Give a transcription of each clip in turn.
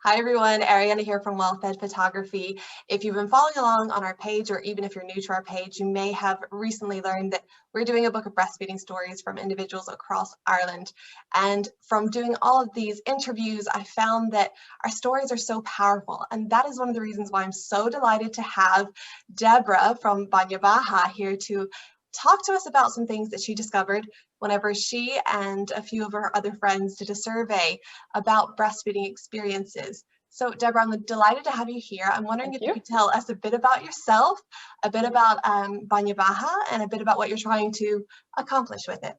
Hi everyone, Ariana here from Well-Fed Photography. If you've been following along on our page, or even if you're new to our page, you may have recently learned that we're doing a book of breastfeeding stories from individuals across Ireland. And from doing all of these interviews, I found that our stories are so powerful. And that is one of the reasons why I'm so delighted to have Deborah from Bainne Beatha here to talk to us about some things that she discovered whenever she and a few of her other friends did a survey about breastfeeding experiences. So Deborah, I'm delighted to have you here. I'm wondering if you could tell us a bit about yourself, a bit about Bainne Beatha, and a bit about what you're trying to accomplish with it.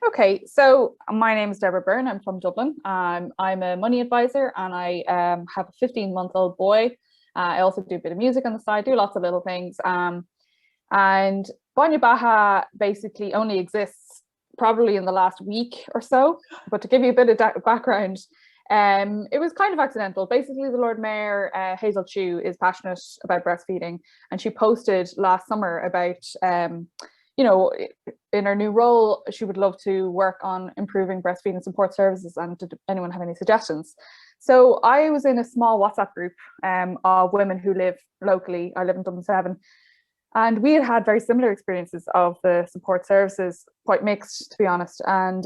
Okay, so my name is Deborah Byrne. I'm from Dublin. I'm a money advisor, and I have a 15-month-old boy. I also do a bit of music on the side, do lots of little things. And Bainne Beatha basically only exists probably in the last week or so. But to give you a bit of background, it was kind of accidental. Basically, the Lord Mayor, Hazel Chu, is passionate about breastfeeding, and she posted last summer about, you know, in her new role, she would love to work on improving breastfeeding support services, and did anyone have any suggestions? So I was in a small WhatsApp group of women who live locally. I live in Dublin 7. And we had very similar experiences of the support services, quite mixed, to be honest. And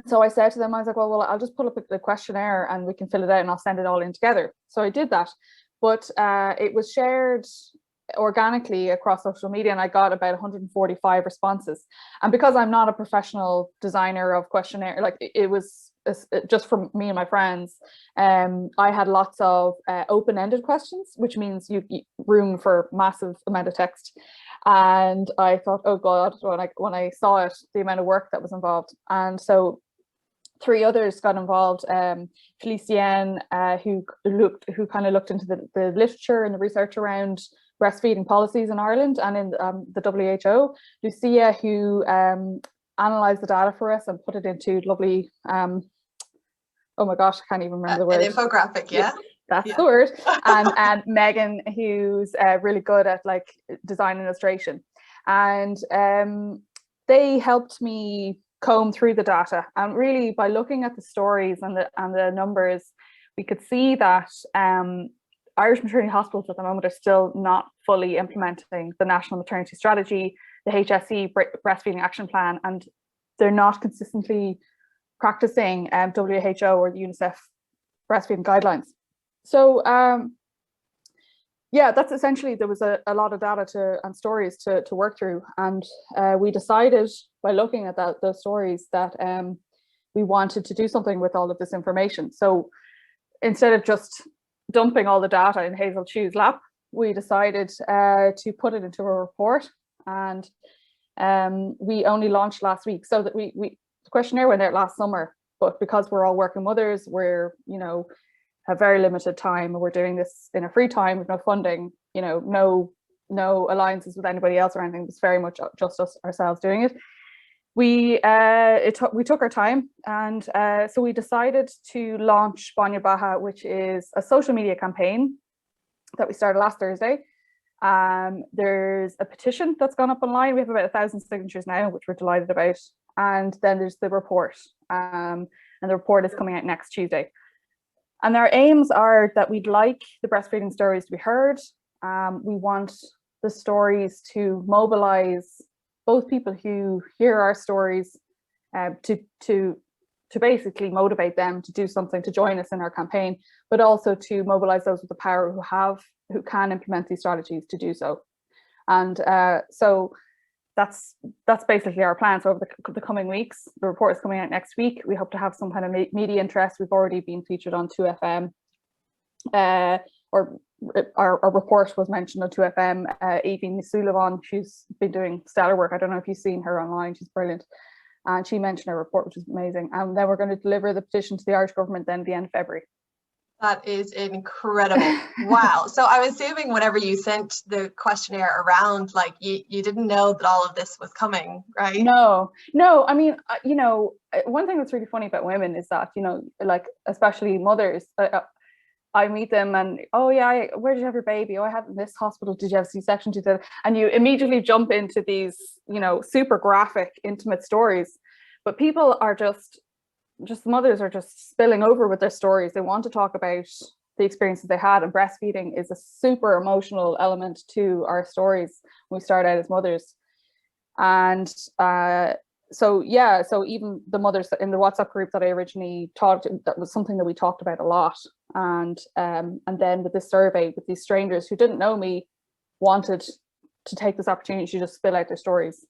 so I said to them, I was like, well, I'll just pull up the questionnaire and we can fill it out and I'll send it all in together. So I did that, but it was shared organically across social media, and I got about 145 responses. And because I'm not a professional designer of questionnaire, like it was just from me and my friends, I had lots of open-ended questions, which means you room for massive amount of text. And I thought, oh God, when I saw it, the amount of work that was involved. And so 3 others got involved. Felicienne, who kind of looked into the literature and the research around breastfeeding policies in Ireland and in the WHO. Lucia, who analysed the data for us and put it into lovely, oh my gosh, I can't even remember the word. An infographic, yeah? That's the word. And Megan, who's really good at like design and illustration. And they helped me comb through the data. And really, by looking at the stories and the numbers, we could see that Irish maternity hospitals at the moment are still not fully implementing the National Maternity Strategy, the HSE Breastfeeding Action Plan, and they're not consistently practicing WHO or the Unicef breastfeeding guidelines. So yeah, that's essentially, there was a lot of data and stories to work through, and we decided by looking at those stories that we wanted to do something with all of this information. So instead of just dumping all the data in Hazel Chu's lap, we decided to put it into a report, and we only launched last week. So that the questionnaire went out last summer, but because we're all working mothers, we're, you know, have very limited time, and we're doing this in a free time with no funding, you know, no alliances with anybody else or anything. It's very much just us ourselves doing it. We took our time, and so we decided to launch Bainne Beatha, which is a social media campaign that we started last Thursday. There's a petition that's gone up online. We have about 1,000 signatures now, which we're delighted about. And then there's the report, and the report is coming out next Tuesday. And our aims are that we'd like the breastfeeding stories to be heard. We want the stories to mobilize both people who hear our stories to basically motivate them to do something, to join us in our campaign, but also to mobilize those with the power who can implement these strategies to do so. And so that's basically our plan. So over the coming weeks, the report is coming out next week. We hope to have some kind of media interest. We've already been featured on 2FM, or our report was mentioned on 2FM. Evie Sullivan, she's been doing stellar work. I don't know if you've seen her online, she's brilliant. And she mentioned her report, which is amazing. And then we're going to deliver the petition to the Irish government then at the end of February. That is incredible. Wow. So I'm assuming whenever you sent the questionnaire around, like you didn't know that all of this was coming, right? No. I mean, you know, one thing that's really funny about women is that, you know, like especially mothers, I meet them and, oh yeah, where did you have your baby? Oh, I had it in this hospital. Did you have C-section? And you immediately jump into these, you know, super graphic, intimate stories. But people are just just mothers are just spilling over with their stories. They want to talk about the experiences they had, and breastfeeding is a super emotional element to our stories when we start out as mothers. And so even the mothers in the WhatsApp group that I originally talked, that was something that we talked about a lot. And then with this survey, with these strangers who didn't know me, wanted to take this opportunity to just spill out their stories.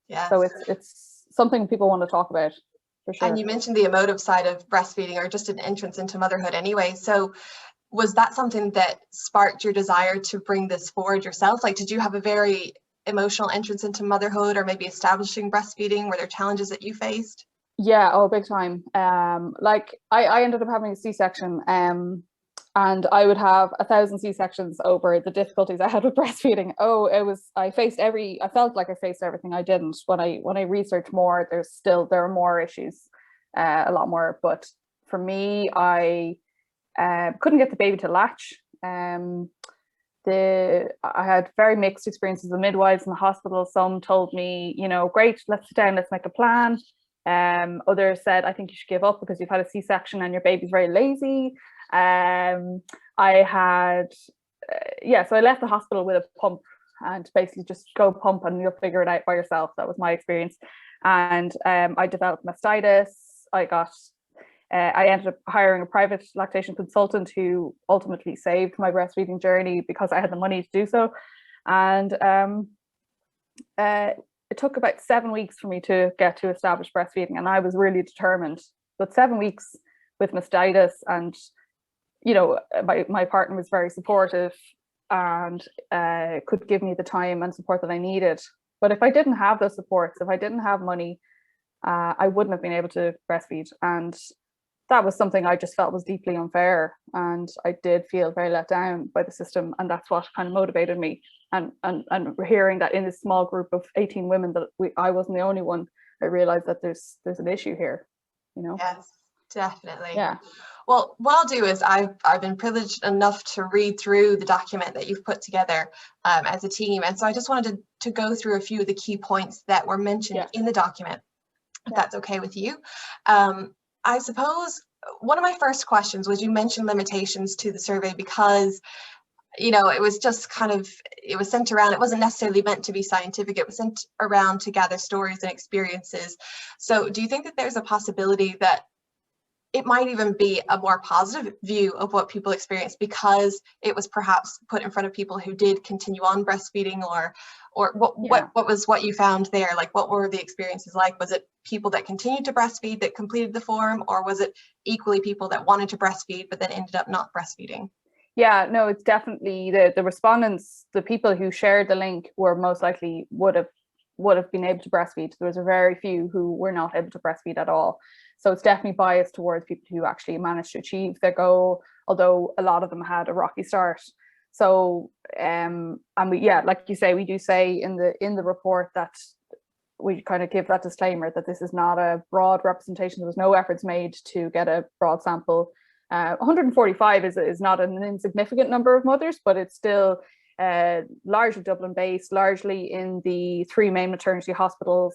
Yeah. So it's something people want to talk about, for sure. And you mentioned the emotive side of breastfeeding, or just an entrance into motherhood anyway. So was that something that sparked your desire to bring this forward yourself? Like, did you have a very emotional entrance into motherhood, or maybe establishing breastfeeding? Were there challenges that you faced? Yeah, oh, big time. Like I ended up having a C-section, and I would have 1,000 C-sections over the difficulties I had with breastfeeding. Oh, I felt like I faced everything. I didn't. When I researched more, there are more issues, a lot more. But for me, I couldn't get the baby to latch. I had very mixed experiences with midwives in the hospital. Some told me, great, let's sit down, let's make a plan. Others said, I think you should give up because you've had a C-section and your baby's very lazy. So I left the hospital with a pump, and basically just go pump and you'll figure it out by yourself. That was my experience. And I developed mastitis. I ended up hiring a private lactation consultant who ultimately saved my breastfeeding journey because I had the money to do so. And it took about 7 weeks for me to get to established breastfeeding, and I was really determined. But 7 weeks with mastitis, and my partner was very supportive and could give me the time and support that I needed. But if I didn't have those supports, if I didn't have money, I wouldn't have been able to breastfeed. And that was something I just felt was deeply unfair, and I did feel very let down by the system, and that's what kind of motivated me. And hearing that in this small group of 18 women that I wasn't the only one, I realized that there's an issue here, Yes, definitely. Yeah. Well, what I'll do is I've been privileged enough to read through the document that you've put together as a team, and so I just wanted to go through a few of the key points that were mentioned in the document, if that's okay with you. I suppose one of my first questions was, you mentioned limitations to the survey because it was just it was sent around. It wasn't necessarily meant to be scientific. It was sent around to gather stories and experiences. So do you think that there's a possibility that it might even be a more positive view of what people experience because it was perhaps put in front of people who did continue on breastfeeding, or what you found there? Like, what were the experiences like? Was it people that continued to breastfeed that completed the form, or was it equally people that wanted to breastfeed but then ended up not breastfeeding? Yeah, no, it's definitely the respondents, the people who shared the link were most likely would have been able to breastfeed. There was a very few who were not able to breastfeed at all. So it's definitely biased towards people who actually managed to achieve their goal, although a lot of them had a rocky start. So like you say, we do say in the report that we kind of give that disclaimer that this is not a broad representation. There was no efforts made to get a broad sample. 145 is not an insignificant number of mothers, but it's still largely Dublin based, largely in the 3 main maternity hospitals,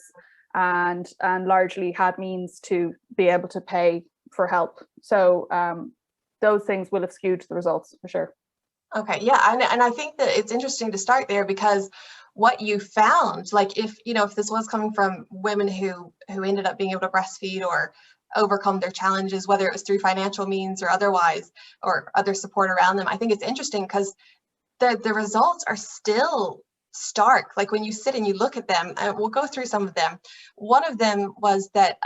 and largely had means to be able to pay for help. So those things will have skewed the results for sure. Okay, yeah, and I think that it's interesting to start there, because what you found, like if this was coming from women who ended up being able to breastfeed or overcome their challenges, whether it was through financial means or otherwise, or other support around them, I think it's interesting because the results are still stark. Like when you sit and you look at them, and we'll go through some of them. One of them was that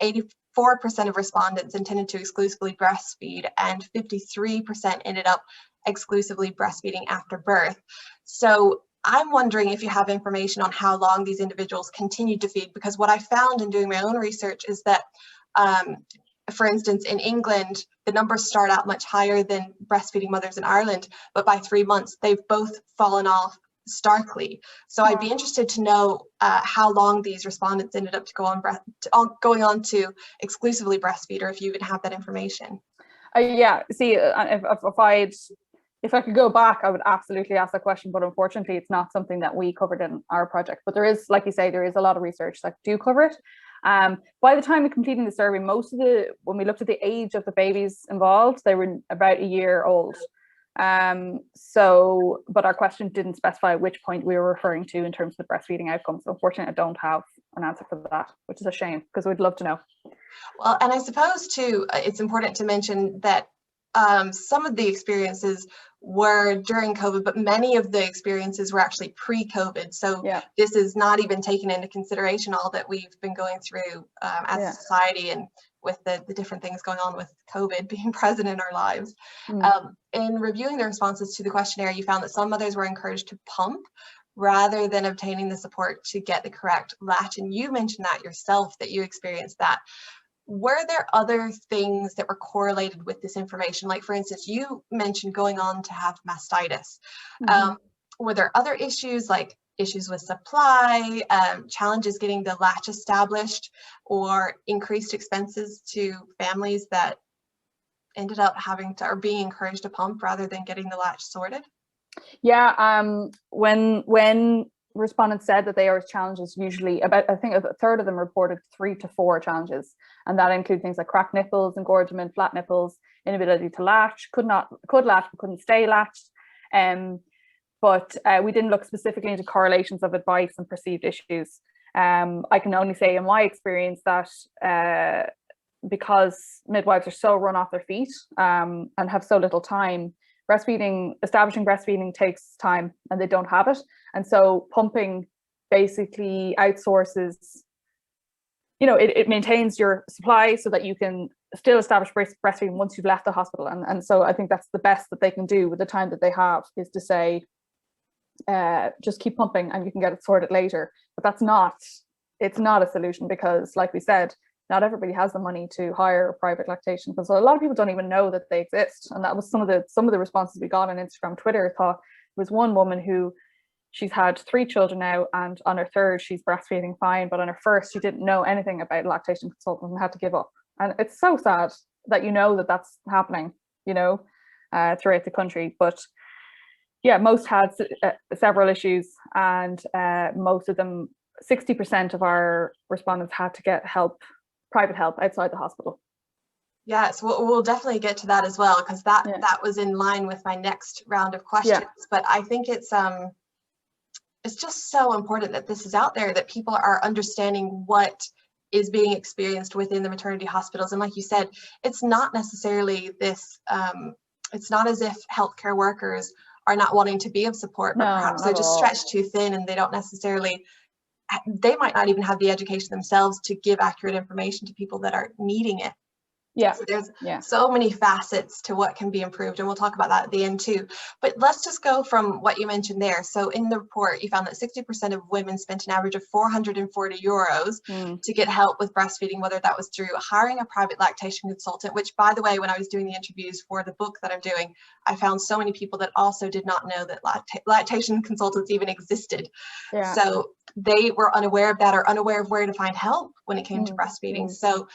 84% of respondents intended to exclusively breastfeed, and 53% ended up exclusively breastfeeding after birth. So I'm wondering if you have information on how long these individuals continued to feed, because what I found in doing my own research is that for instance, in England, the numbers start out much higher than breastfeeding mothers in Ireland, but by 3 months, they've both fallen off starkly. So I'd be interested to know how long these respondents ended up going on to exclusively breastfeed, or if you even have that information. Yeah, see, if I could go back, I would absolutely ask that question, but unfortunately, it's not something that we covered in our project. But there is, like you say, there is a lot of research that do cover it. By the time of completing the survey, when we looked at the age of the babies involved, they were about a year old. But our question didn't specify which point we were referring to in terms of the breastfeeding outcomes. So unfortunately, I don't have an answer for that, which is a shame because we'd love to know. Well, and I suppose too, it's important to mention that some of the experiences were during COVID, but many of the experiences were actually pre-COVID. So this is not even taken into consideration all that we've been going through as a society, and with the different things going on with COVID being present in our lives. In reviewing the responses to the questionnaire, you found that some mothers were encouraged to pump rather than obtaining the support to get the correct latch. And you mentioned that yourself, that you experienced that. Were there other things that were correlated with this information? Like, for instance, you mentioned going on to have mastitis. Were there other issues, like issues with supply, challenges getting the latch established, or increased expenses to families that ended up having to, or being encouraged to pump rather than getting the latch sorted? Yeah, when respondents said that they are challenges, usually I think a third of them reported 3 to 4 challenges, and that include things like cracked nipples, engorgement, flat nipples, inability to latch, could latch but couldn't stay latched. But we didn't look specifically into correlations of advice and perceived issues. I can only say in my experience that because midwives are so run off their feet and have so little time, establishing breastfeeding takes time, and they don't have it. And so pumping basically outsources, it maintains your supply so that you can still establish breastfeeding once you've left the hospital. And so I think that's the best that they can do with the time that they have, is to say, just keep pumping and you can get it sorted later. But it's not a solution, because like we said, not everybody has the money to hire a private lactation. So a lot of people don't even know that they exist. And that was some of the responses we got on Instagram, Twitter. I thought there was one woman who, she's had 3 children now, and on her 3rd she's breastfeeding fine, but on her 1st she didn't know anything about a lactation consultant and had to give up. And it's so sad that that that's happening, throughout the country. But yeah, most had several issues, and most of them, 60% of our respondents had to get private help outside the hospital. Yes, we'll definitely get to that as well, because that was in line with my next round of questions. But I think it's just so important that this is out there, that people are understanding what is being experienced within the maternity hospitals. And like you said, it's not necessarily this, it's not as if healthcare workers are not wanting to be of support, but perhaps they're just stretched too thin, and they might not even have the education themselves to give accurate information to people that are needing it. So there's so many facets to what can be improved, and we'll talk about that at the end too. But let's just go from what you mentioned there. So in the report, you found that 60% of women spent an average of €440 to get help with breastfeeding, whether that was through hiring a private lactation consultant, which, by the way, when I was doing the interviews for the book that I'm doing, I found so many people that also did not know that lactation consultants even existed. So they were unaware of that, or unaware of where to find help when it came to breastfeeding. So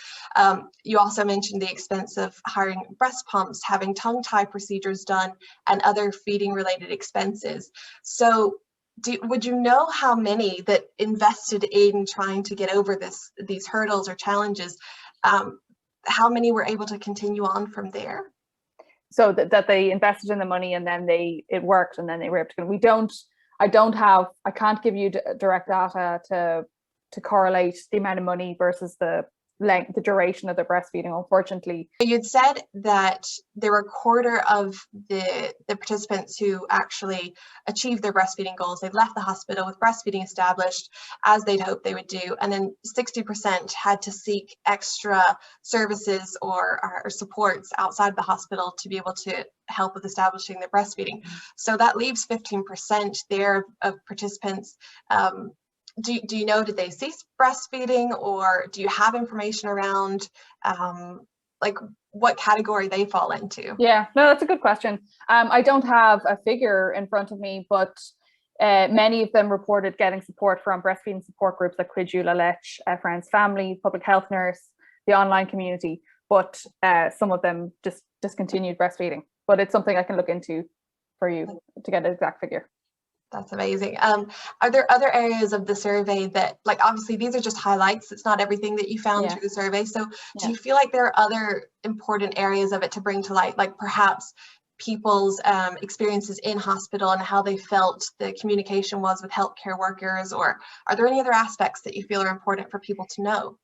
you also mentioned the expense of hiring breast pumps, having tongue tie procedures done, and other feeding related expenses. So would you know how many that invested in trying to get over these hurdles or challenges, how many were able to continue on from there? So that they invested in the money, and then it worked, and then they were able to. I can't give you direct data to correlate the amount of money versus the duration of the breastfeeding, unfortunately. You'd said that there were a quarter of the participants who actually achieved their breastfeeding goals. They left the hospital with breastfeeding established, as they'd hoped they would do, and then 60% had to seek extra services or supports outside the hospital to be able to help with establishing their breastfeeding. So that leaves 15% there of participants. Do you know, did they cease breastfeeding, or do you have information around like what category they fall into? Yeah, no, that's a good question. I don't have a figure in front of me, but many of them reported getting support from breastfeeding support groups like Quidula Lech, Friends Family, Public Health Nurse, the online community, but some of them just discontinued breastfeeding. But it's something I can look into for you to get an exact figure. That's amazing. Are there other areas of the survey that, like, obviously these are just highlights, it's not everything that you found through the survey, so do you feel like there are other important areas of it to bring to light, like perhaps people's experiences in hospital and how they felt the communication was with healthcare workers, or are there any other aspects that you feel are important for people to know?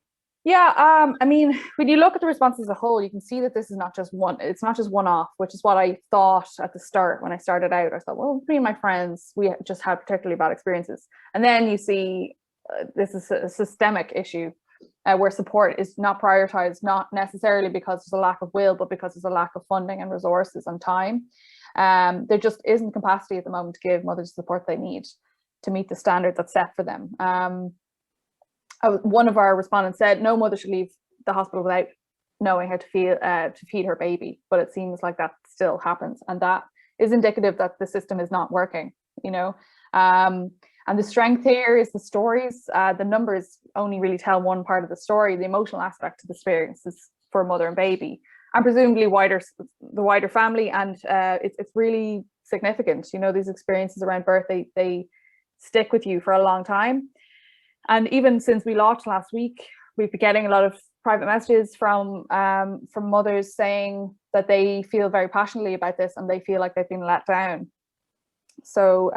Yeah, I mean, when you look at the response as a whole, you can see that this is not just it's not just one-off, which is what I thought at the start when I started out. I thought, well, me and my friends, we just had particularly bad experiences. And then you see this is a systemic issue where support is not prioritized, not necessarily because there's a lack of will, but because there's a lack of funding and resources and time. There just isn't capacity at the moment to give mothers the support they need to meet the standard that's set for them. One of our respondents said no mother should leave the hospital without knowing how to feed her baby, but it seems like that still happens, and that is indicative that the system is not working, you know. And the strength here is the stories. The numbers only really tell one part of the story. The emotional aspect of the experience is for mother and baby, and presumably the wider family, and it's really significant. You know, these experiences around birth, they stick with you for a long time. And even since we launched last week, we've been getting a lot of private messages from mothers saying that they feel very passionately about this and they feel like they've been let down. So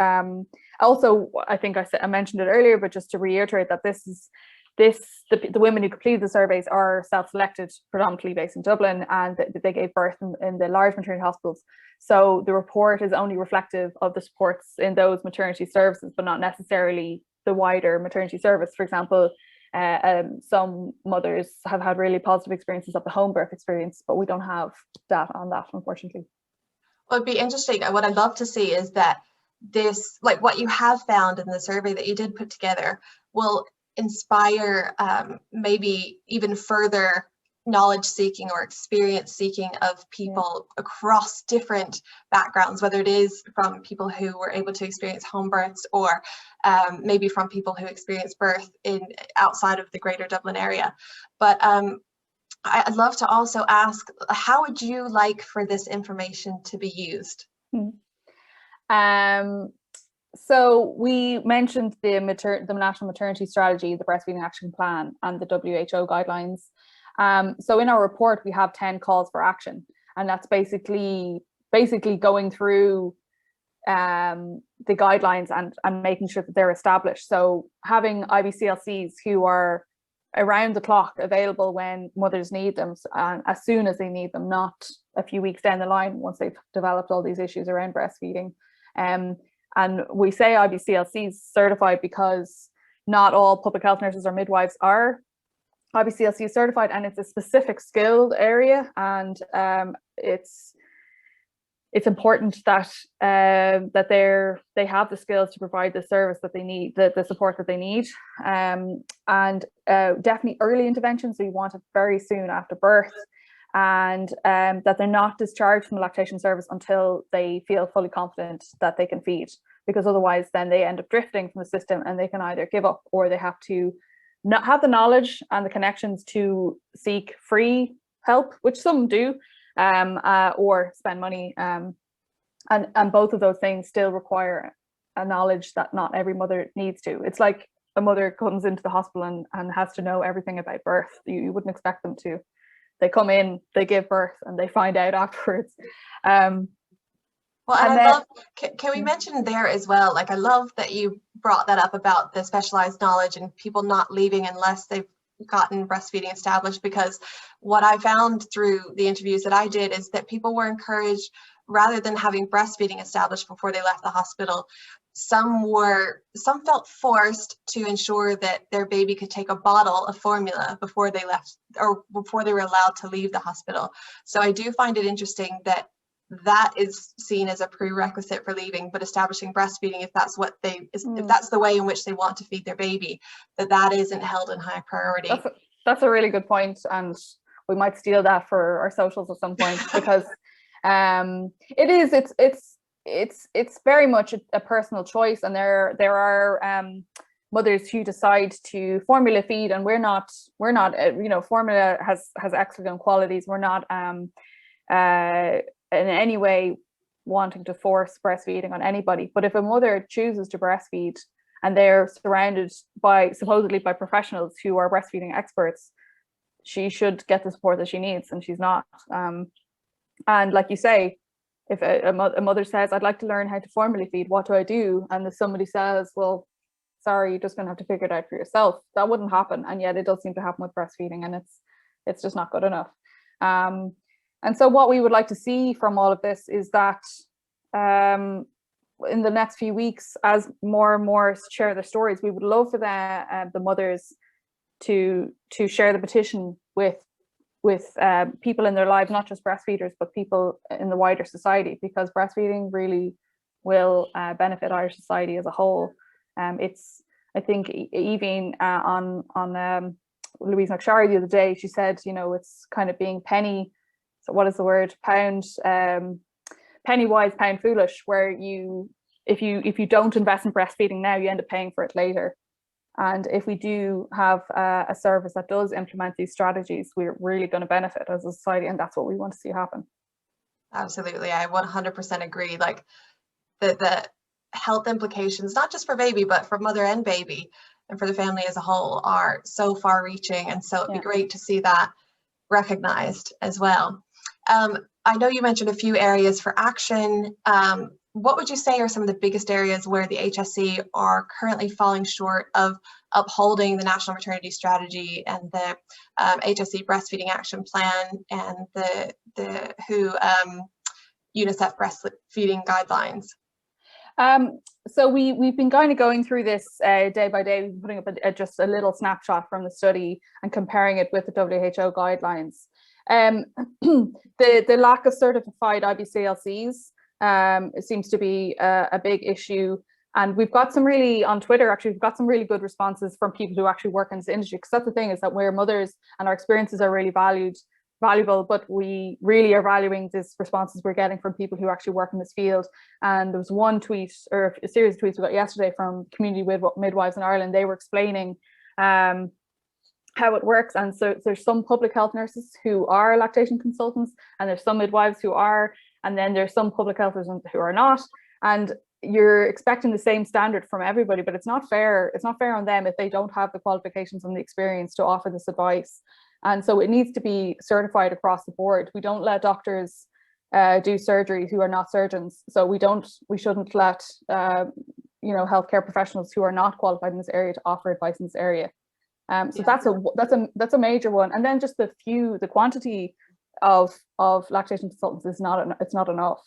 also, I think I mentioned it earlier, but just to reiterate that the women who completed the surveys are self-selected, predominantly based in Dublin, and they gave birth in the large maternity hospitals. So the report is only reflective of the supports in those maternity services, but not necessarily the wider maternity service. For example, some mothers have had really positive experiences of the home birth experience, but we don't have data on that, unfortunately. Well, it'd be interesting. What I'd love to see is that this, like what you have found in the survey that you did put together, will inspire maybe even further knowledge seeking or experience seeking of people across different backgrounds, whether it is from people who were able to experience home births, or maybe from people who experience birth outside of the greater Dublin area. But I'd love to also ask, how would you like for this information to be used? So we mentioned the National Maternity Strategy, the Breastfeeding Action Plan, and the WHO guidelines. So in our report, we have 10 calls for action, and that's basically going through the guidelines and making sure that they're established. So having IBCLCs who are around the clock available when mothers need them, and as soon as they need them, not a few weeks down the line once they've developed all these issues around breastfeeding. And we say IBCLCs certified because not all public health nurses or midwives are IBCLC certified, and it's a specific skilled area, and it's important that they have the skills to provide the service that they need, the support that they need, and definitely early intervention. So you want it very soon after birth, and that they're not discharged from the lactation service until they feel fully confident that they can feed, because otherwise then they end up drifting from the system and they can either give up, or they have to not have the knowledge and the connections to seek free help, which some do, or spend money, and both of those things still require a knowledge that not every mother needs to. It's like a mother comes into the hospital and has to know everything about birth. You wouldn't expect them to. They come in, they give birth, and they find out afterwards. Well, and I love, can we mention there as well, like I love that you brought that up about the specialized knowledge and people not leaving unless they've gotten breastfeeding established, because what I found through the interviews that I did is that people were encouraged, rather than having breastfeeding established before they left the hospital, some felt forced to ensure that their baby could take a bottle of formula before they left, or before they were allowed to leave the hospital. So I do find it interesting that is seen as a prerequisite for leaving, but establishing breastfeeding, if that's what if that's the way in which they want to feed their baby, that isn't held in high priority. That's a really good point, and we might steal that for our socials at some point, because it's very much a personal choice, and there are mothers who decide to formula feed, and we're not formula has excellent qualities. We're not in any way wanting to force breastfeeding on anybody. But if a mother chooses to breastfeed and they're surrounded supposedly by professionals who are breastfeeding experts, she should get the support that she needs, and she's not. And like you say, if a mother says, I'd like to learn how to formula feed, what do I do? And if somebody says, well, sorry, you're just going to have to figure it out for yourself, that wouldn't happen. And yet it does seem to happen with breastfeeding, and it's just not good enough. And so what we would like to see from all of this is that in the next few weeks, as more and more share their stories, we would love for the mothers to share the petition with people in their lives, not just breastfeeders, but people in the wider society, because breastfeeding really will benefit Irish society as a whole. I think even on Louise McSharry the other day, she said, you know, it's kind of being penny wise, pound foolish, where if you don't invest in breastfeeding now, you end up paying for it later. And if we do have a service that does implement these strategies, we're really going to benefit as a society, and that's what we want to see happen. Absolutely, I 100% agree. Like the health implications, not just for baby, but for mother and baby, and for the family as a whole, are so far-reaching, and so it'd be great to see that recognized as well. I know you mentioned a few areas for action. What would you say are some of the biggest areas where the HSE are currently falling short of upholding the National Maternity Strategy and the HSE Breastfeeding Action Plan and the WHO Unicef breastfeeding guidelines? So we've been kind of going through this day by day, putting up just a little snapshot from the study and comparing it with the WHO guidelines. The lack of certified IBCLCs it seems to be a big issue, and we've got some really, on Twitter actually, we've got some really good responses from people who actually work in this industry, because that's the thing, is that we're mothers and our experiences are really valuable, but we really are valuing these responses we're getting from people who actually work in this field. And there was one tweet, or a series of tweets we got yesterday from community midwives in Ireland. They were explaining how it works, and so there's some public health nurses who are lactation consultants, and there's some midwives who are, and then there's some public health nurses who are not, and you're expecting the same standard from everybody, but it's not fair. It's not fair on them if they don't have the qualifications and the experience to offer this advice. And so it needs to be certified across the board. We don't let doctors do surgery who are not surgeons. So we shouldn't let healthcare professionals who are not qualified in this area to offer advice in this area. So that's a major one. And then just the quantity of lactation consultants is not enough.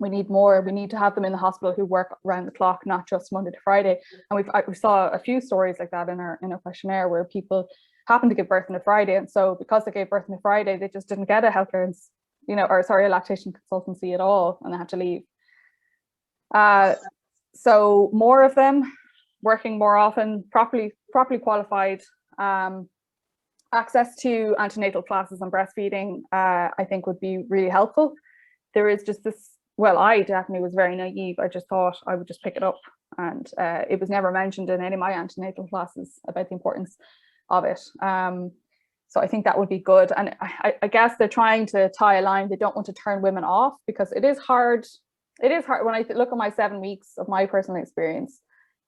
We need more. We need to have them in the hospital who work around the clock, not just Monday to Friday. And we saw a few stories like that in our questionnaire, where people happened to give birth on a Friday, and so because they gave birth on a Friday, they just didn't get a a lactation consultancy at all, and they had to leave. So more of them working more often, properly qualified, access to antenatal classes on breastfeeding, I think would be really helpful. There is just this, well, I definitely was very naive. I just thought I would just pick it up, and it was never mentioned in any of my antenatal classes about the importance of it. So I think that would be good. And I guess they're trying to tie a line. They don't want to turn women off, because it is hard. It is hard when I look at my 7 weeks of my personal experience.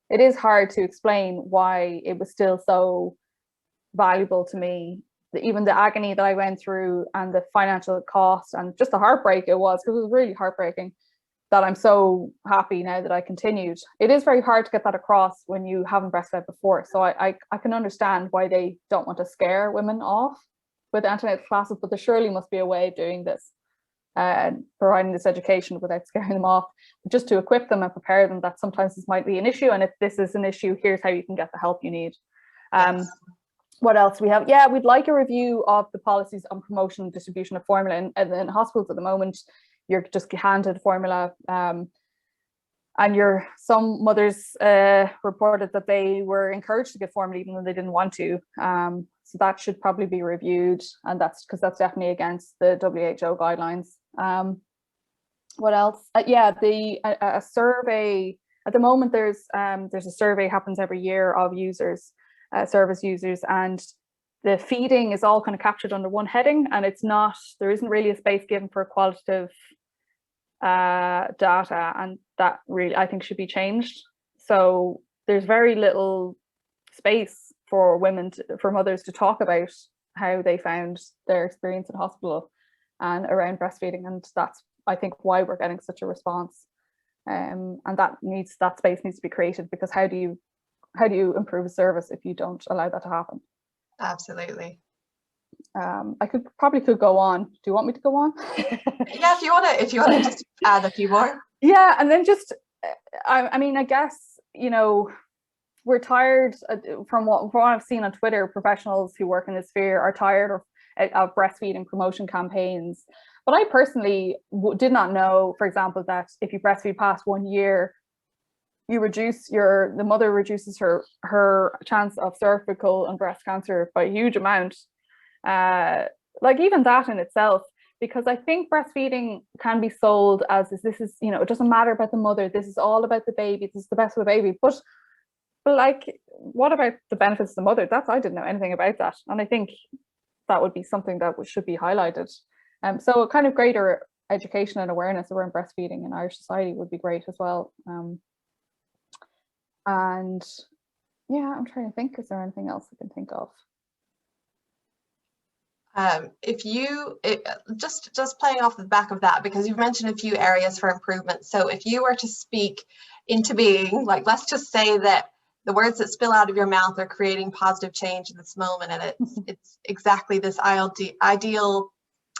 It is hard to explain why it was still so valuable to me. Even the agony that I went through, and the financial cost, and just the heartbreak it was, because it was really heartbreaking, that I'm so happy now that I continued. It is very hard to get that across when you haven't breastfed before. So I can understand why they don't want to scare women off with antenatal classes, but there surely must be a way of doing this, providing this education without scaring them off, just to equip them and prepare them that sometimes this might be an issue, and if this is an issue, here's how you can get the help you need. Yes. What else we have? Yeah, we'd like a review of the policies on promotion and distribution of formula. In hospitals at the moment, you're just handed formula, and some mothers reported that they were encouraged to get formula even though they didn't want to. So that should probably be reviewed, and that's because that's definitely against the WHO guidelines. What else? A survey. At the moment, there's a survey happens every year of users, service users, and the feeding is all kind of captured under one heading, and there isn't really a space given for qualitative data, and that really I think should be changed. So there's very little space for women for mothers to talk about how they found their experience in hospital and around breastfeeding, and that's I think why we're getting such a response. And that space needs to be created, because how do you improve a service if you don't allow that to happen? Absolutely. I could go on. Do you want me to go on? Yeah, if you wanna just add a few more. Yeah, and then just I mean, I guess, you know, we're tired from what I've seen on Twitter. Professionals who work in this sphere are tired of breastfeeding promotion campaigns. But I personally did not know, for example, that if you breastfeed past 1 year, the mother reduces her chance of cervical and breast cancer by a huge amount. Like even that in itself, because I think breastfeeding can be sold as this is, you know, it doesn't matter about the mother, this is all about the baby, this is the best for the baby. But like, what about the benefits of the mother? I didn't know anything about that, and I think that would be something that should be highlighted. So a kind of greater education and awareness around breastfeeding in Irish society would be great as well. And yeah, I'm trying to think, is there anything else I can think of? Just playing off the back of that, because you've mentioned a few areas for improvement. So if you were to speak into being, like, let's just say that the words that spill out of your mouth are creating positive change in this moment, and it's exactly this ideal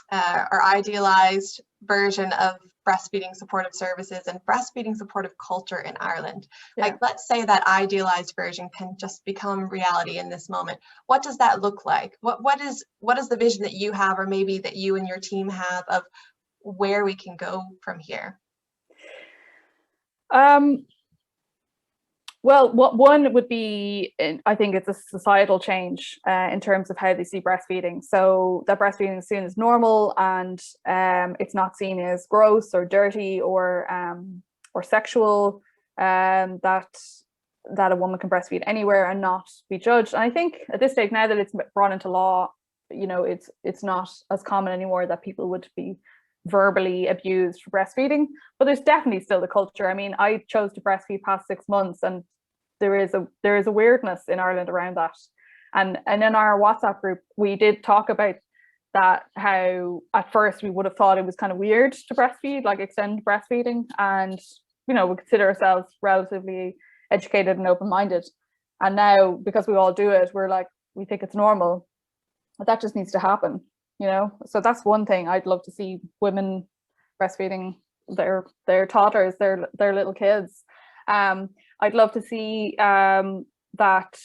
or idealized version of breastfeeding supportive services and breastfeeding supportive culture in Ireland. Yeah. Like, let's say that idealized version can just become reality in this moment. What does that look like? What is the vision that you have, or maybe that you and your team have, of where we can go from here? Well, one would be, I think it's a societal change in terms of how they see breastfeeding. So that breastfeeding is seen as normal, and it's not seen as gross or dirty or sexual. That a woman can breastfeed anywhere and not be judged. And I think at this stage, now that it's brought into law, you know, it's not as common anymore that people would be verbally abused for breastfeeding, but there's definitely still the culture. I mean, I chose to breastfeed past 6 months, and there is a weirdness in Ireland around that. And in our WhatsApp group, we did talk about that, how at first we would have thought it was kind of weird to breastfeed, like extend breastfeeding, and you know, we consider ourselves relatively educated and open-minded, and now because we all do it, we're like, we think it's normal. But that just needs to happen, you know. So that's one thing I'd love to see: women breastfeeding their toddlers, their little kids. I'd love to see that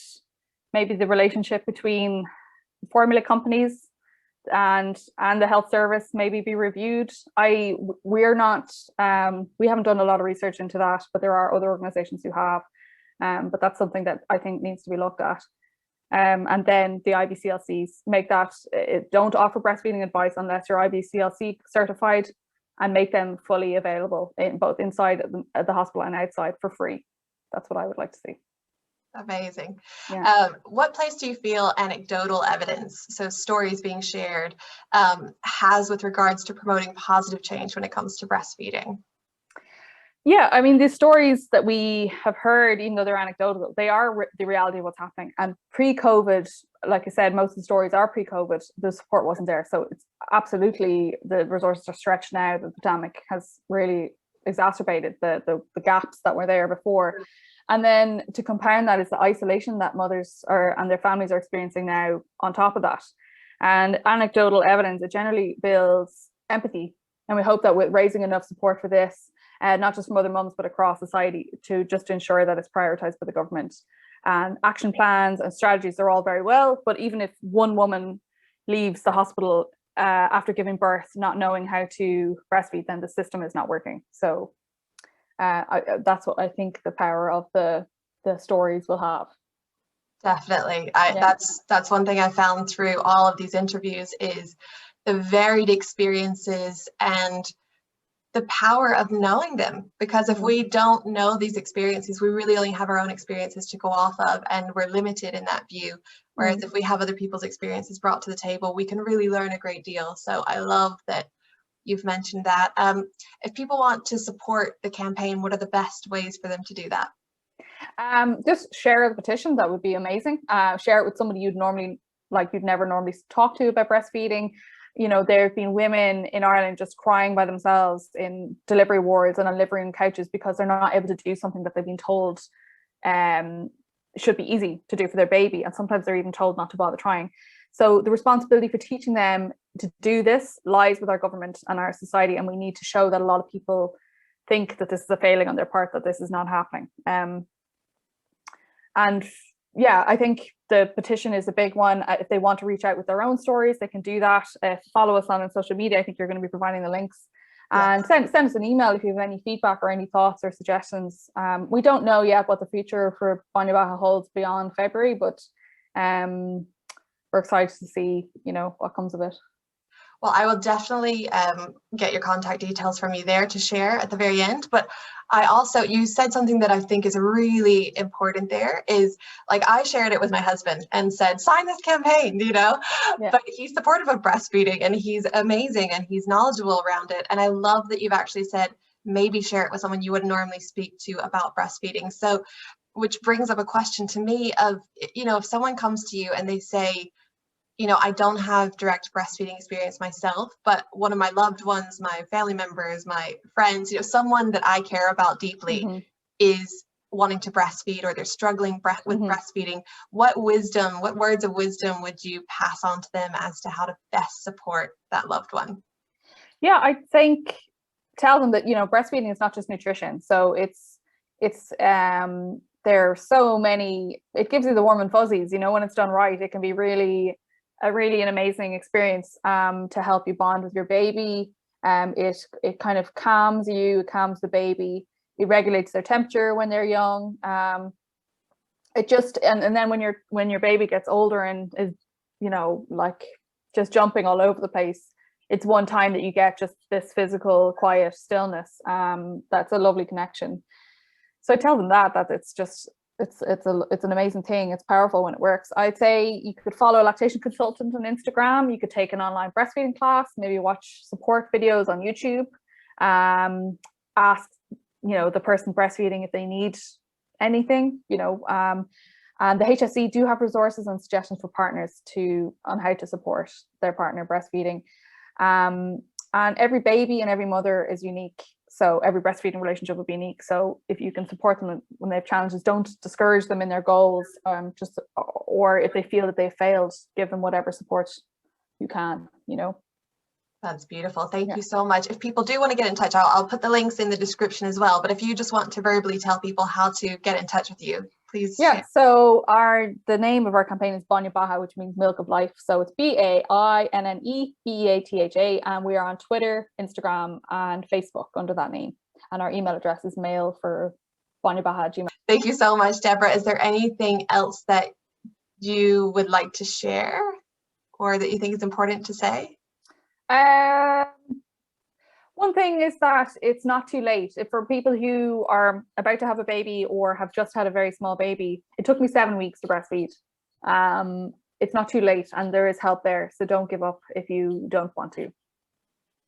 maybe the relationship between formula companies and the health service maybe be reviewed. We haven't done a lot of research into that, but there are other organizations who have, but that's something that I think needs to be looked at. And then the IBCLCs make that, don't offer breastfeeding advice unless you're IBCLC certified, and make them fully available both inside the hospital and outside for free. That's what I would like to see. Amazing. Yeah. What place do you feel anecdotal evidence, so stories being shared, has with regards to promoting positive change when it comes to breastfeeding? Yeah, I mean, the stories that we have heard, even though they're anecdotal, they are the reality of what's happening. And pre-COVID, like I said, most of the stories are pre-COVID. The support wasn't there. So it's absolutely, the resources are stretched now. The pandemic has really exacerbated the gaps that were there before. And then to compound that is the isolation that mothers and their families are experiencing now on top of that. And anecdotal evidence, it generally builds empathy. And we hope that with raising enough support for this, not just from other mums, but across society, to ensure that it's prioritised by the government. And action plans and strategies are all very well, but even if one woman leaves the hospital after giving birth not knowing how to breastfeed, then the system is not working. So that's what I think the power of the stories will have. Definitely. That's one thing I found through all of these interviews, is the varied experiences and the power of knowing them. Because if we don't know these experiences, we really only have our own experiences to go off of, and we're limited in that view. Whereas if we have other people's experiences brought to the table, we can really learn a great deal. So I love that you've mentioned that. If people want to support the campaign, what are the best ways for them to do that? Just share the petition. That would be amazing. Share it with somebody you'd never normally talk to about breastfeeding. You know, there have been women in Ireland just crying by themselves in delivery wards and on living room couches because they're not able to do something that they've been told should be easy to do for their baby, and sometimes they're even told not to bother trying. So the responsibility for teaching them to do this lies with our government and our society, and we need to show that a lot of people think that this is a failing on their part, that this is not happening. And yeah, I think the petition is a big one. If they want to reach out with their own stories, they can do that. Follow us on social media. I think you're going to be providing the links. And send us an email if you have any feedback or any thoughts or suggestions. We don't know yet what the future for Bainne Beatha holds beyond February, but we're excited to see, you know, what comes of it. Well, I will definitely get your contact details from you there to share at the very end. But I also, you said something that I think is really important there is, like, I shared it with my husband and said, sign this campaign, you know, but he's supportive of breastfeeding and he's amazing and he's knowledgeable around it. And I love that you've actually said, maybe share it with someone you wouldn't normally speak to about breastfeeding. So, which brings up a question to me of, you know, if someone comes to you and they say, you know, I don't have direct breastfeeding experience myself, but one of my loved ones, my family members, my friends, you know, someone that I care about deeply is wanting to breastfeed, or they're struggling with breastfeeding. What words of wisdom would you pass on to them as to how to best support that loved one? Yeah, I think tell them that, you know, breastfeeding is not just nutrition. So there are so many, it gives you the warm and fuzzies, you know, when it's done right. It can be really an amazing experience to help you bond with your baby. It kind of calms you, it calms the baby, it regulates their temperature when they're young. It just and then when your baby gets older and is, you know, like just jumping all over the place, it's one time that you get just this physical quiet stillness. That's a lovely connection. So I tell them that it's an amazing thing. It's powerful when it works. I'd say you could follow a lactation consultant on Instagram. You could take an online breastfeeding class, maybe watch support videos on YouTube. Ask, you know, the person breastfeeding if they need anything, you know. And the HSE do have resources and suggestions for partners on how to support their partner breastfeeding. And every baby and every mother is unique. So every breastfeeding relationship will be unique. So if you can support them when they have challenges, don't discourage them in their goals. Or if they feel that they've failed, give them whatever support you can, you know. That's beautiful. Thank you so much. If people do want to get in touch, I'll put the links in the description as well. But if you just want to verbally tell people how to get in touch with you, please. Yeah. Share. So the name of our campaign is Bainne Beatha, which means milk of life. So it's BAINNE BEATHA, and we are on Twitter, Instagram, and Facebook under that name. And our email address is mail for bainnebeatha@gmail.com. Thank you so much, Deborah. Is there anything else that you would like to share, or that you think is important to say? One thing is that it's not too late. For people who are about to have a baby or have just had a very small baby, it took me 7 weeks to breastfeed. It's not too late, and there is help there. So don't give up if you don't want to.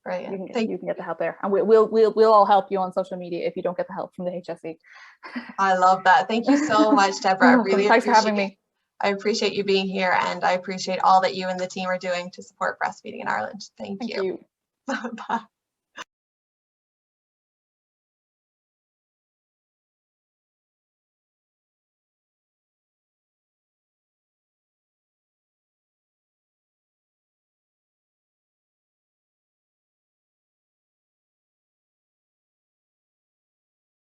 Right. You can get the help there, and we'll all help you on social media if you don't get the help from the HSE. I love that. Thank you so much, Deborah. Thanks for having me. I appreciate you being here, and I appreciate all that you and the team are doing to support breastfeeding in Ireland. Thank you. Bye.